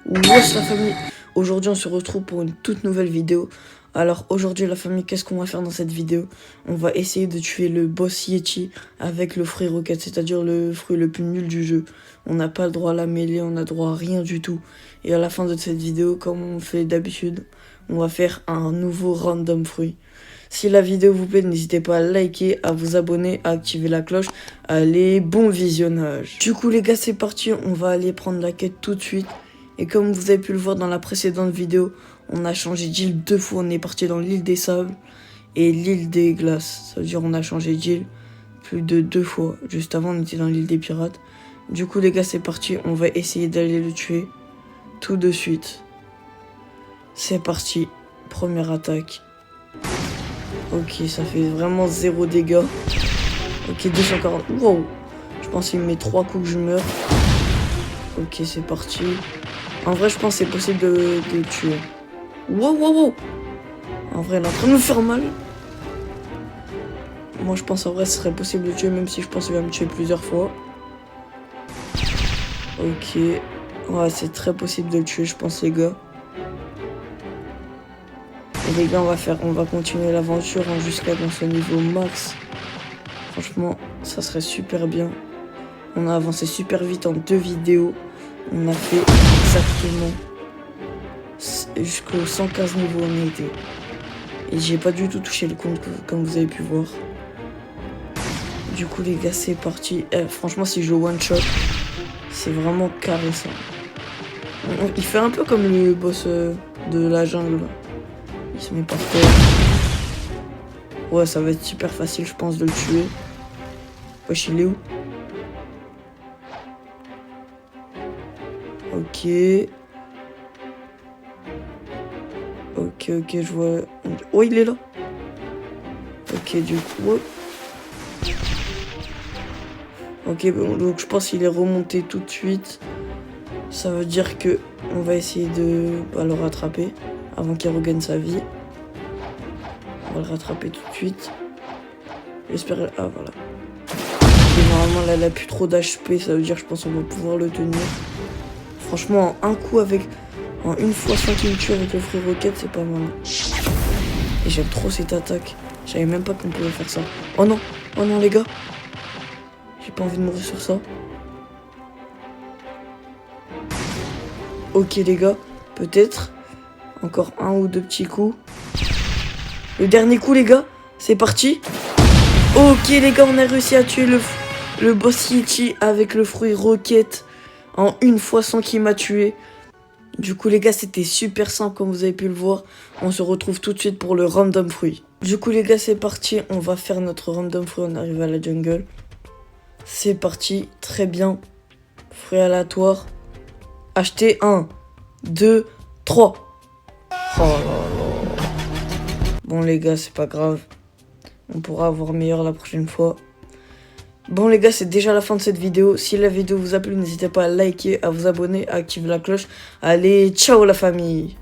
Wesh la famille, aujourd'hui on se retrouve pour une toute nouvelle vidéo. Alors aujourd'hui la famille, qu'est-ce qu'on va faire dans cette vidéo? On va essayer de tuer le boss Yeti avec le fruit roquette, c'est-à-dire le fruit le plus nul du jeu. On n'a pas le droit à la mêlée, on n'a droit à rien du tout. Et à la fin de cette vidéo, comme on fait d'habitude, on va faire un nouveau random fruit. Si la vidéo vous plaît, n'hésitez pas à liker, à vous abonner, à activer la cloche. Allez, bon visionnage. Du coup les gars, c'est parti, on va aller prendre la quête tout de suite. Et comme vous avez pu le voir dans la précédente vidéo, on a changé d'île 2 fois. On est parti dans l'île des sables et l'île des glaces. Ça veut dire on a changé d'île plus de 2 fois. Juste avant, on était dans l'île des pirates. Du coup les gars, c'est parti, on va essayer d'aller le tuer tout de suite. C'est parti, première attaque. Ok, ça fait vraiment 0 dégâts. Ok, 240. Wow. Je pense qu'il me met 3 coups que je meurs. Ok, c'est parti. En vrai, je pense que c'est possible de le tuer. Wow, wow, wow. En vrai, elle est en train de me faire mal. Moi, je pense en vrai, ce serait possible de le tuer, même si je pense qu'il va me tuer plusieurs fois. Ok. Ouais, c'est très possible de le tuer, je pense, les gars. Et les gars, on va continuer l'aventure jusqu'à dans ce niveau max. Franchement, ça serait super bien. On a avancé super vite en 2 vidéos. On a fait exactement jusqu'au 115 niveaux on a été. Et j'ai pas du tout touché le compte comme vous avez pu voir. Du coup les gars, c'est parti. Franchement, si je one shot, c'est vraiment carré ça. Il fait un peu comme le boss de la jungle. Il se met par terre. Ouais, ça va être super facile, je pense, de le tuer. Wesh, il est où? Ok. Ok, je vois. Oh, il est là. Ok, du coup. Ok, bon, donc je pense qu'il est remonté tout de suite. Ça veut dire que on va essayer de le rattraper avant qu'il regagne sa vie. On va le rattraper tout de suite. J'espère. Ah, voilà. Et normalement, là, elle a plus trop d'HP. Ça veut dire, je pense, qu'on va pouvoir le tenir. Franchement, en un coup avec. En une fois sans qu'il me tue avec le fruit roquette, c'est pas mal. Et j'aime trop cette attaque. Je savais même pas qu'on pouvait faire ça. Oh non, les gars. J'ai pas envie de mourir sur ça. Ok les gars, peut-être. Encore 1 ou 2 petits coups. Le dernier coup les gars, c'est parti. Ok les gars, on a réussi à tuer le boss Yeti avec le fruit roquette. En une fois sans qu'il m'a tué. Du coup les gars, c'était super simple comme vous avez pu le voir. On se retrouve tout de suite pour le random fruit. Du coup les gars, c'est parti. On va faire notre random fruit. On arrive à la jungle. C'est parti, très bien. Fruit aléatoire. Acheter 1, 2, 3. Oh là là. Bon les gars, c'est pas grave. On pourra avoir meilleur la prochaine fois. Bon les gars, c'est déjà la fin de cette vidéo. Si la vidéo vous a plu, n'hésitez pas à liker, à vous abonner, à activer la cloche. Allez, ciao la famille!